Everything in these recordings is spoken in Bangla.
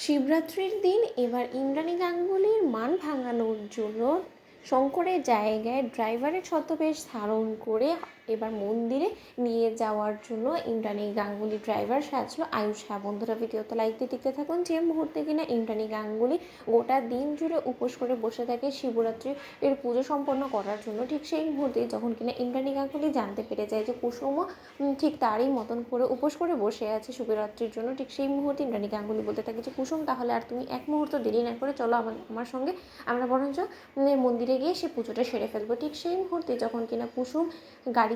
শিবরাত্রির দিন এবার ইন্দ্রাণী গাঙ্গুলির মান ভাঙানোর জন্য শঙ্করের জায়গায় ড্রাইভারের ছদ্মবেশ ধারণ করে এবার মন্দিরে নিয়ে যাওয়ার জন্য ইন্দ্রাণী গাঙ্গুলি ড্রাইভার সাজলো আয়ুষ। বন্ধুরা, ভিডিওতে লাইক দিয়ে দেখতে থাকুন। যে মুহূর্তে কিনা ইন্দ্রাণী গাঙ্গুলি গোটা দিন জুড়ে উপোস করে বসে থাকে শিবরাত্রির পুজো সম্পন্ন করার জন্য, ঠিক সেই মুহূর্তে যখন কিনা ইন্দ্রাণী গাঙ্গুলি জানতে পেরে যায় যে কুসুমও ঠিক তারই মতন করে উপোস করে বসে আছে শিবরাত্রির জন্য, ঠিক সেই মুহূর্তে ইন্দ্রাণী গাঙ্গুলি বলতে থাকে যে কুসুম, তাহলে আর তুমি এক মুহূর্ত দেরি না করে চলো আমার সঙ্গে, আমরা বরঞ্চ মন্দিরে গিয়ে সে পুজোটা সেরে ফেলবো। ঠিক সেই মুহূর্তে যখন কিনা কুসুম গাড়িতে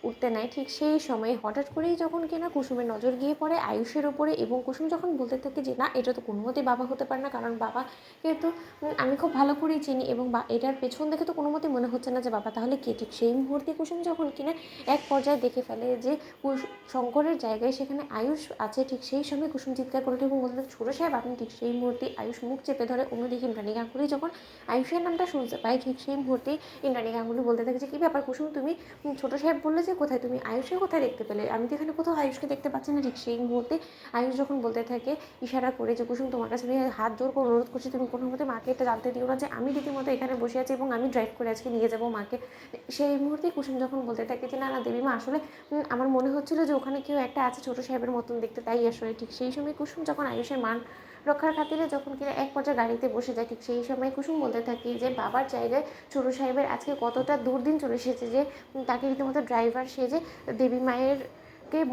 উঠতে নেয়, ঠিক সেই সময় হঠাৎ করেই যখন কিনা কুসুমের নজর গিয়ে পড়ে আয়ুষের ওপরে, এবং কুসুম যখন বলতে থাকে যে না, এটা তো কোনো মতেই বাবা হতে পারে না, কারণ বাবাকে তো আমি খুব ভালো করেই চিনি এবং এটার পেছন দেখে তো কোনো মতেই মনে হচ্ছে না যে বাবা, তাহলে কে? ঠিক সেই মুহূর্তে কুসুম যখন কিনা এক পর্যায়ে দেখে ফেলে যে শঙ্করের জায়গায় সেখানে আয়ুষ আছে, ঠিক সেই সময় কুসুম চিৎকার করে এবং বলতে ছোটো সাহেব আপনি। ঠিক সেই মুহূর্তে আয়ুষ মুখ চেপে ধরে। অন্যদিকে ইন্দ্রাণী গাঙ্গুলি যখন আয়ুষের নামটা শুনতে পায়, ঠিক সেই মুহূর্তেই ইন্দ্রাণী গাঙ্গুলি বলতে থাকে যে কী ব্যাপার কুসুম, তুমি ছোটো সাহেব বললে যে কোথায়, তুমি আয়ুষকে কোথায় দেখতে পেলে? আমি তো এখানে কোথাও আয়ুষকে দেখতে পাচ্ছি না। ঠিক সেই মুহূর্তে আয়ুষ যখন বলতে থাকে ইশারা করে যে কুসুম, তোমার কাছে আমি হাত জোর করে অনুরোধ করছি, তুমি কোনো মতে মাকে এটা জানতে দিও না যে আমি রীতিমতো এখানে বসে আছি এবং আমি ড্রাইভ করে আজকে নিয়ে যাবো মাকে। সেই মুহূর্তে কুসুম যখন বলতে থাকে যে না না দেবীমা, আসলে আমার মনে হচ্ছিলো যে ওখানে কেউ একটা আছে ছোটো সাহেবের মতন দেখতে, তাই আসলে। ঠিক সেই সময় কুসুম যখন আয়ুষের মান রক্ষার খাতিরে যখন কিনা এক পর্যায়ে গাড়িতে বসে যায়, ঠিক সেই সময় কুসুম বলতে থাকি যে বাবার জায়গায় ছোটো সাহেবের আজকে কতটা দুর্দিন চলে এসেছে যে তাকে রীতিমতো ড্রাইভার সেজে দেবী মায়ের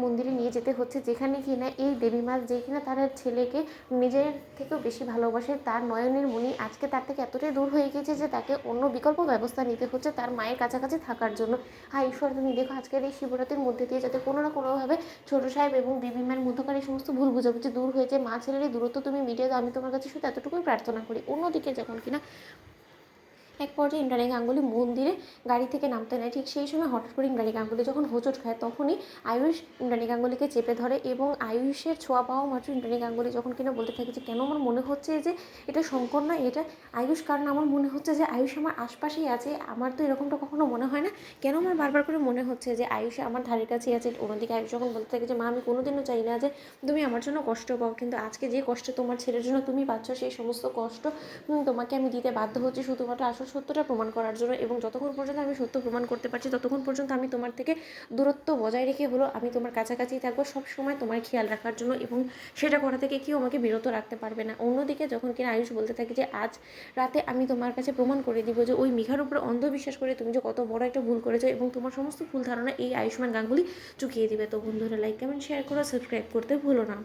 মন্দিরে নিয়ে যেতে হচ্ছে, যেখানে কিনা এই দেবী মা যে কিনা তার ছেলেকে নিজের থেকেও বেশি ভালোবাসে, তার নয়নের মণি আজকে তার থেকে এতটাই দূর হয়ে গেছে যে তাকে অন্য বিকল্প ব্যবস্থা নিতে হচ্ছে তার মায়ের কাছাকাছি থাকার জন্য। হ্যাঁ ঈশ্বর, তুমি দেখো আজকের এই শিবরাত্রির মধ্যে দিয়ে যাতে কোনো না কোনোভাবে ছোটো সাহেব এবং দেবী মায়ের মধ্যকার এই সমস্ত ভুল বুঝাবুঝি দূর হয়েছে, মা ছেলের এই দূরত্ব তুমি মিটিয়ে দাও, আমি তোমার কাছে শুধু এতটুকুই প্রার্থনা করি। অন্যদিকে যখন কিনা এক পর্যায়ে ইন্দ্রাণী গাঙ্গুলি মন্দিরে গাড়ি থেকে নামতে নেয়, ঠিক সেই সময় হঠাৎ করে ইন্দ্রাণী গাঙ্গুলি যখন হোঁচট খায়, তখনই আয়ুষ ইন্দ্রাণী গাঙ্গুলিকে চেপে ধরে এবং আয়ুষের ছোঁয়া পাওয়া মাত্র ইন্দ্রাণী গাঙ্গুলি যখন কিনা বলতে থাকে যে কেন আমার মনে হচ্ছে যে এটা শঙ্কর নয়, এটা আয়ুষ, কারণ আমার মনে হচ্ছে যে আয়ুষ আমার আশপাশেই আছে, আমার তো এরকমটা কখনো মনে হয় না, কেন আমার বারবার করে মনে হচ্ছে যে আয়ুষ আমার ধারের কাছেই আছে। অন্যদিকে আয়ুষ যখন বলতে থাকে যে মা, আমি কোনোদিনও চাই না যে তুমি আমার জন্য কষ্ট পাও, কিন্তু আজকে যে কষ্ট তোমার ছেলের জন্য তুমি পাচ্ছ, সেই সমস্ত কষ্ট তোমাকে আমি দিতে বাধ্য হচ্ছি শুধুমাত্র আসল সত্যটা প্রমাণ করার জন্য, এবং যতক্ষণ পর্যন্ত আমি সত্য প্রমাণ করতে পারছি ততক্ষণ পর্যন্ত আমি তোমার থেকে দূরত্ব বজায় রেখে হলো আমি তোমার কাছাকাছি থাকবো, সব সময় তোমার খেয়াল রাখার জন্য, এবং সেটা করা থেকে কেউ আমাকে বিরত রাখতে পারবে না। অন্যদিকে যখন কিনা আয়ুষ বলতে থাকে যে আজ রাতে আমি তোমার কাছে প্রমাণ করে দিব যে ওই মিঘার উপরে অন্ধবিশ্বাস করে তুমি যে কত বড় একটা ভুল করেছো, এবং তোমার সমস্ত ভুল ধারণা এই আয়ুষ্মান গাঙ্গুলি চুকিয়ে দিবে। তো বন্ধুরা, লাইক কমেন্ট শেয়ার করো, সাবস্ক্রাইব করতে ভুলো না।